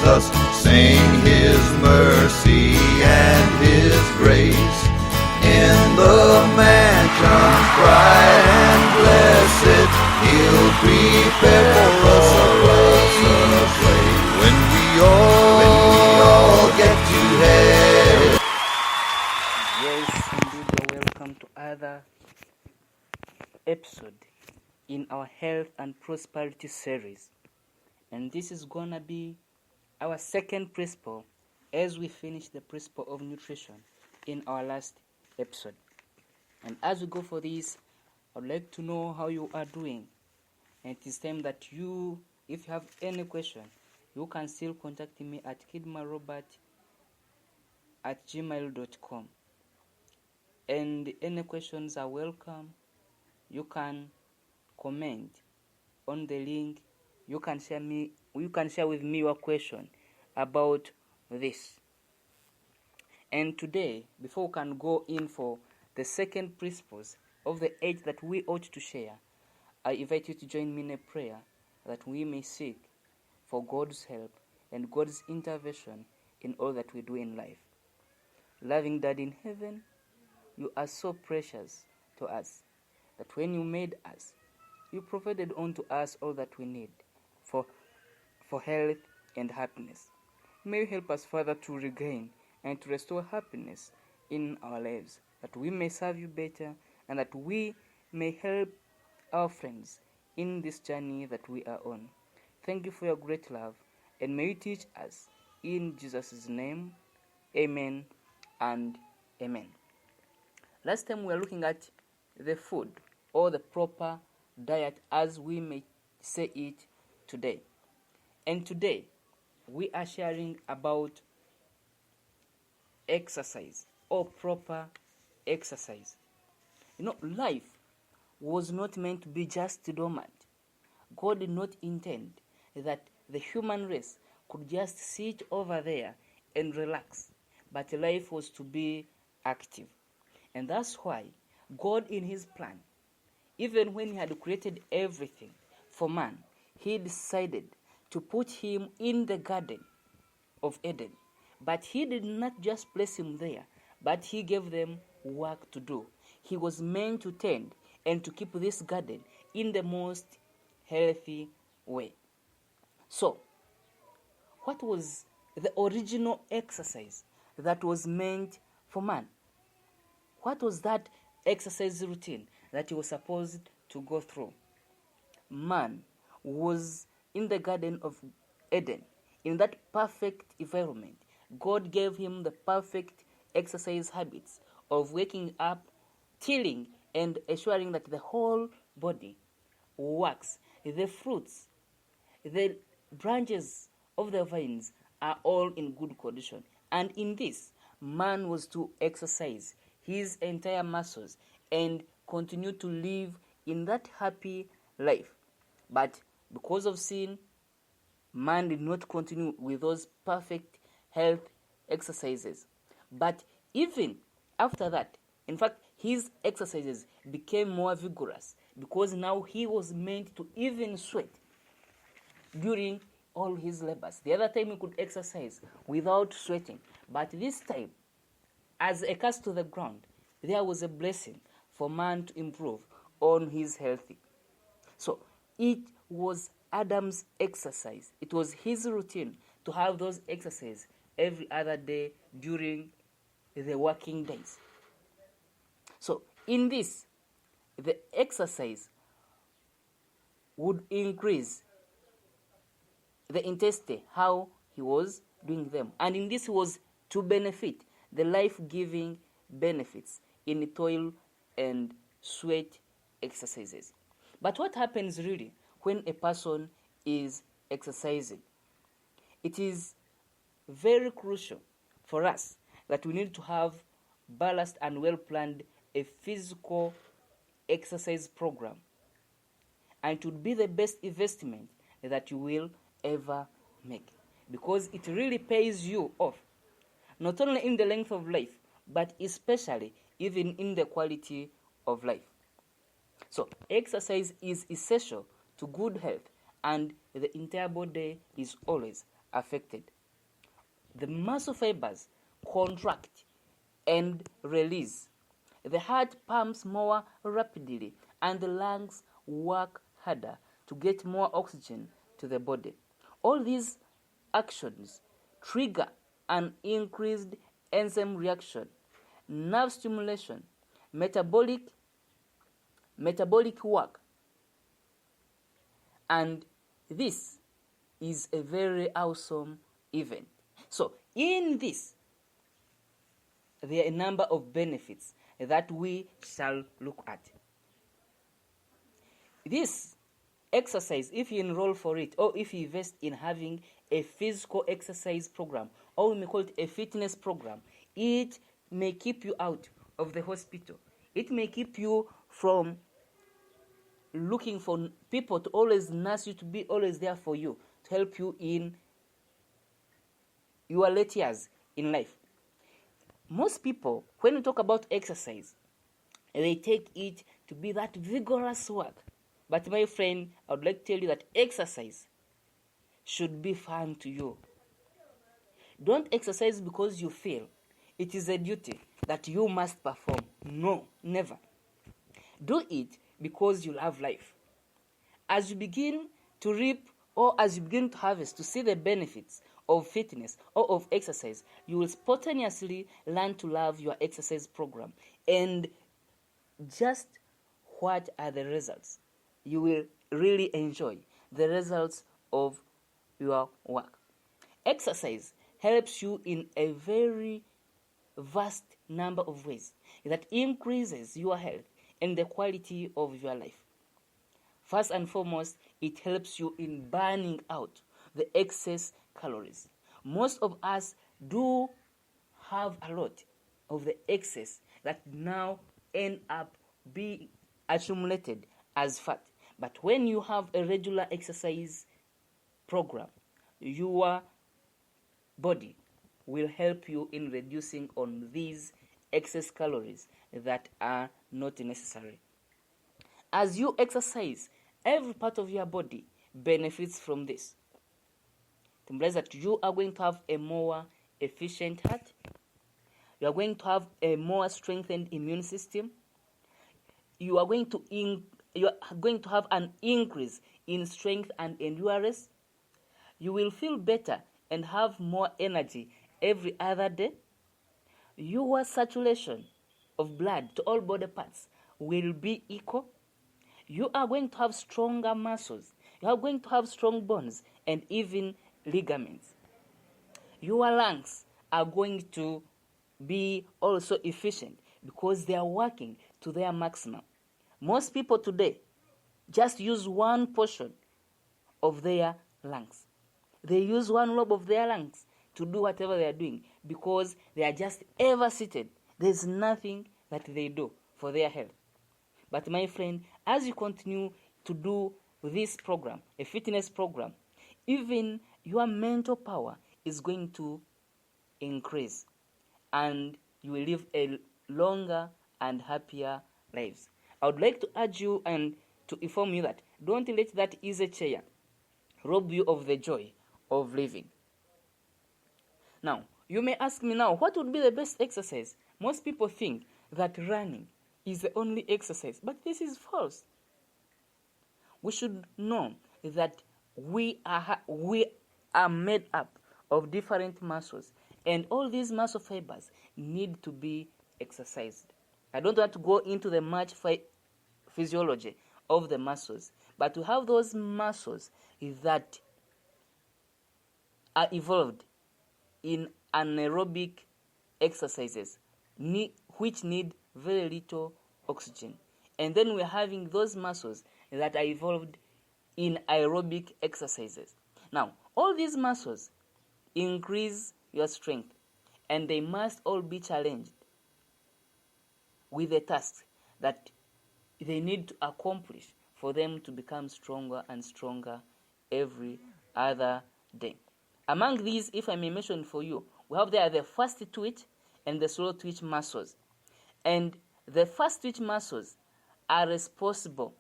Jesus, sing His mercy and His grace. In the mansions bright and blessed, He'll prepare for us a place when we all get to heaven. Yes, indeed, you're welcome to other episode in our health and prosperity series. And this is gonna be our second principle as we finish the principle of nutrition in our last episode. And as we go for this, I'd like to know how you are doing. And it is time that you, if you have any question, you can still contact me at kidmarobert@gmail.com. And any questions are welcome. You can comment on the link. You can share with me your question about this. And today, before we can go in for the second principles of the 8 that we ought to share, I invite you to join me in a prayer that we may seek for God's help and God's intervention in all that we do in life. Loving Dad in heaven, you are so precious to us that when you made us, you provided unto us all that we need for health and happiness. May you help us, Father, to regain and to restore happiness in our lives, that we may serve you better and that we may help our friends in this journey that we are on. Thank you for your great love, and may you teach us in Jesus' name. Amen and amen. Last time we were looking at the food or the proper diet, as we may say it today. And today we are sharing about exercise or proper exercise. Life was not meant to be just dormant. God did not intend that the human race could just sit over there and relax, but life was to be active. And that's why God, in His plan, even when He had created everything for man, He decided to put him in the Garden of Eden. But He did not just place him there, but He gave them work to do. He was meant to tend and to keep this garden in the most healthy way. So, what was the original exercise that was meant for man? What was that exercise routine that he was supposed to go through? Man was in the Garden of Eden, in that perfect environment. God gave him the perfect exercise habits of waking up, tilling, and ensuring that the whole body works. The fruits, the branches of the vines are all in good condition. And in this, man was to exercise his entire muscles and continue to live in that happy life. But because of sin, man did not continue with those perfect health exercises. But even after that, in fact, his exercises became more vigorous because now he was meant to even sweat during all his labors. The other time he could exercise without sweating. But this time, as a curse to the ground, there was a blessing for man to improve on his health. So it was Adam's exercise. It was his routine to have those exercises every other day during the working days. So in this, the exercise would increase the intensity, how he was doing them. And in this was to benefit the life-giving benefits in toil and sweat exercises. But what happens really when a person is exercising? It is very crucial for us that we need to have balanced and well-planned a physical exercise program. And it would be the best investment that you will ever make, because it really pays you off, not only in the length of life, but especially even in the quality of life. So exercise is essential to good health, and the entire body is always affected the muscle fibers contract and release. The heart pumps more rapidly and the lungs work harder to get more oxygen to the body. All these actions trigger an increased enzyme reaction, nerve stimulation, metabolic work, and this is a very awesome event. So in this, there are a number of benefits that we shall look at. This exercise, if you enroll for it, or if you invest in having a physical exercise program, or we may call it a fitness program, it may keep you out of the hospital. It may keep you from looking for people to always nurse you, to be always there for you, to help you in your late years in life. Most people, when we talk about exercise, they take it to be that vigorous work. But my friend, I would like to tell you that exercise should be fun to you. Don't exercise because you feel it is a duty that you must perform. No, never. Do it because you love life. As you begin to reap, or as you begin to harvest, to see the benefits of fitness or of exercise, you will spontaneously learn to love your exercise program. And just what are the results? You will really enjoy the results of your work. Exercise helps you in a very vast number of ways that increases your health and the quality of your life. First and foremost, it helps you in burning out the excess calories. Most of us do have a lot of the excess that now end up being accumulated as fat. But when you have a regular exercise program, your body will help you in reducing on these excess calories that are not necessary. As you exercise, every part of your body benefits from this. It implies that you are going to have a more efficient heart. You are going to have a more strengthened immune system. You are going to have an increase in strength and endurance. You will feel better and have more energy every other day. Your saturation of blood to all body parts will be equal. You are going to have stronger muscles. You are going to have strong bones and even ligaments. Your lungs are going to be also efficient because they are working to their maximum. Most people today just use one portion of their lungs. They use one lobe of their lungs to do whatever they are doing because they are just ever seated. There's nothing that they do for their health. But my friend, as you continue to do this program, a fitness program, even your mental power is going to increase and you will live a longer and happier lives. I would like to urge you and to inform you that don't let that easy chair rob you of the joy of living. Now, you may ask me now, what would be the best exercise? Most people think that running is the only exercise, but this is false. We should know that we are made up of different muscles, and all these muscle fibers need to be exercised. I don't want to go into the much physiology of the muscles, but to have those muscles that are evolved in anaerobic exercises, which need very little oxygen. And then we're having those muscles that are evolved in aerobic exercises. Now, all these muscles increase your strength, and they must all be challenged with the tasks that they need to accomplish for them to become stronger and stronger every other day. Among these, if I may mention for you, we have there the fast twitch and the slow twitch muscles. And the fast twitch muscles are responsible.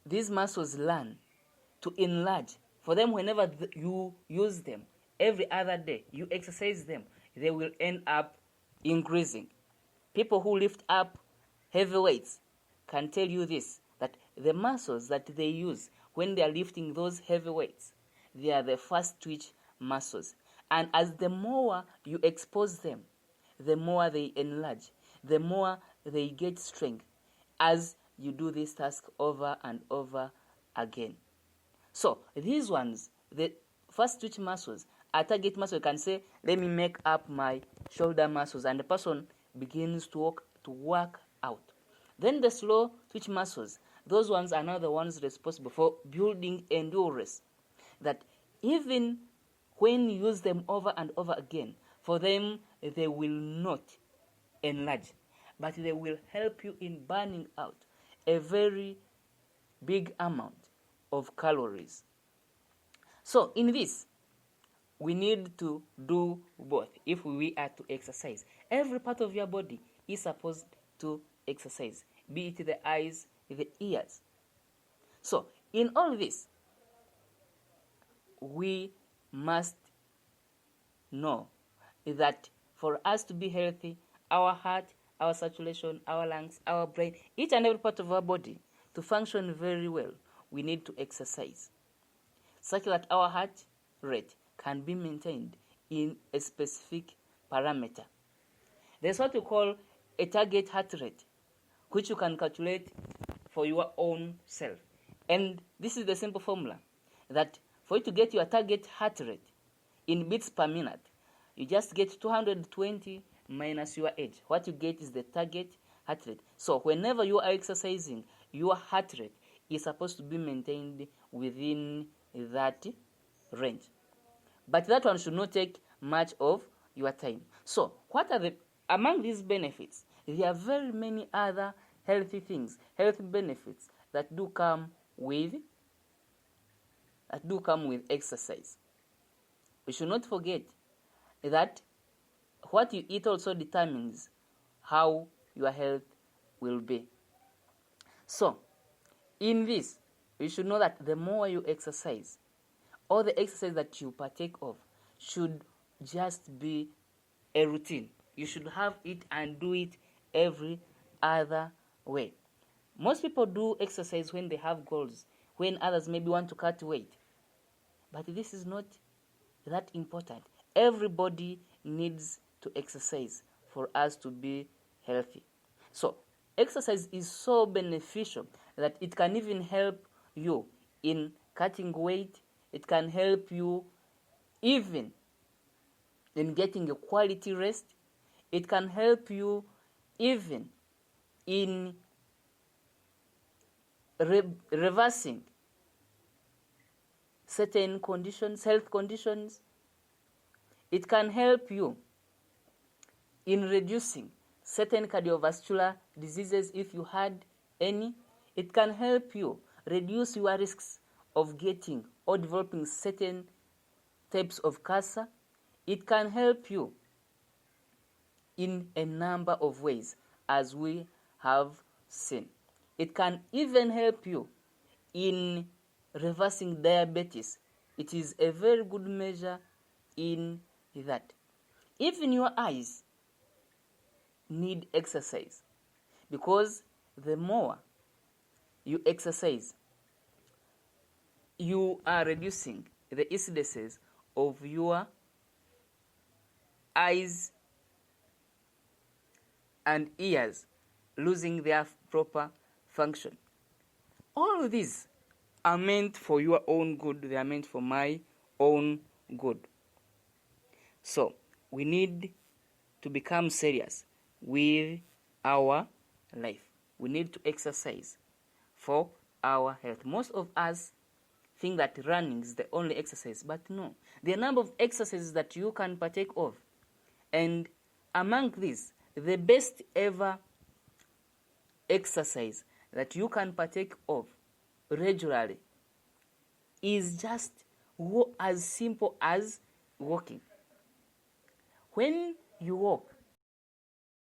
These muscles learn to enlarge. For them, whenever you use them, every other day, you exercise them, they will end up increasing. People who lift up heavy weights can tell you this, that the muscles that they use when they are lifting those heavy weights, they are the fast twitch muscles. And as the more you expose them, the more they enlarge, the more they get strength as you do this task over and over again. So these ones, the fast twitch muscles, a target muscle can say, let me make up my shoulder muscles, and the person begins to work out. Then the slow twitch muscles, those ones are now the ones responsible for building endurance, that even when you use them over and over again, for them they will not enlarge, but they will help you in burning out a very big amount of calories. So in this, we need to do both if we are to exercise. Every part of your body is supposed to exercise, be it the eyes, the ears. So in all this, we must know that for us to be healthy, our heart, our circulation, our lungs, our brain, each and every part of our body to function very well, we need to exercise, such that our heart rate can be maintained in a specific parameter. There's what we call a target heart rate, which you can calculate for your own self. And this is the simple formula, that for you to get your target heart rate in beats per minute, you just get 220 minus your age. What you get is the target heart rate. So whenever you are exercising, your heart rate is supposed to be maintained within that range. But that one should not take much of your time. So what are among these benefits? There are very many other healthy things, health benefits that do come with exercise. We should not forget that what you eat also determines how your health will be. So in this, you should know that the more you exercise, all the exercise that you partake of should just be a routine. You should have it and do it every other way. Most people do exercise when they have goals, when others maybe want to cut weight. But this is not that important. Everybody needs to exercise for us to be healthy. So exercise is so beneficial that it can even help you in cutting weight. It can help you even in getting a quality rest. It can help you even in reversing certain conditions, health conditions. It can help you in reducing certain cardiovascular diseases if you had any. It can help you reduce your risks of getting or developing certain types of cancer. It can help you in a number of ways, as we have seen. It can even help you in reversing diabetes. It is a very good measure in that. Even your eyes need exercise, because the more you exercise, you are reducing the incidences of your eyes and ears losing their proper function. All of these are meant for your own good. They are meant for my own good. So we need to become serious with our life. We need to exercise for our health. Most of us think that running is the only exercise, but no. There are a number of exercises that you can partake of. And among these, the best ever exercise that you can partake of regularly is just as simple as walking. When you walk,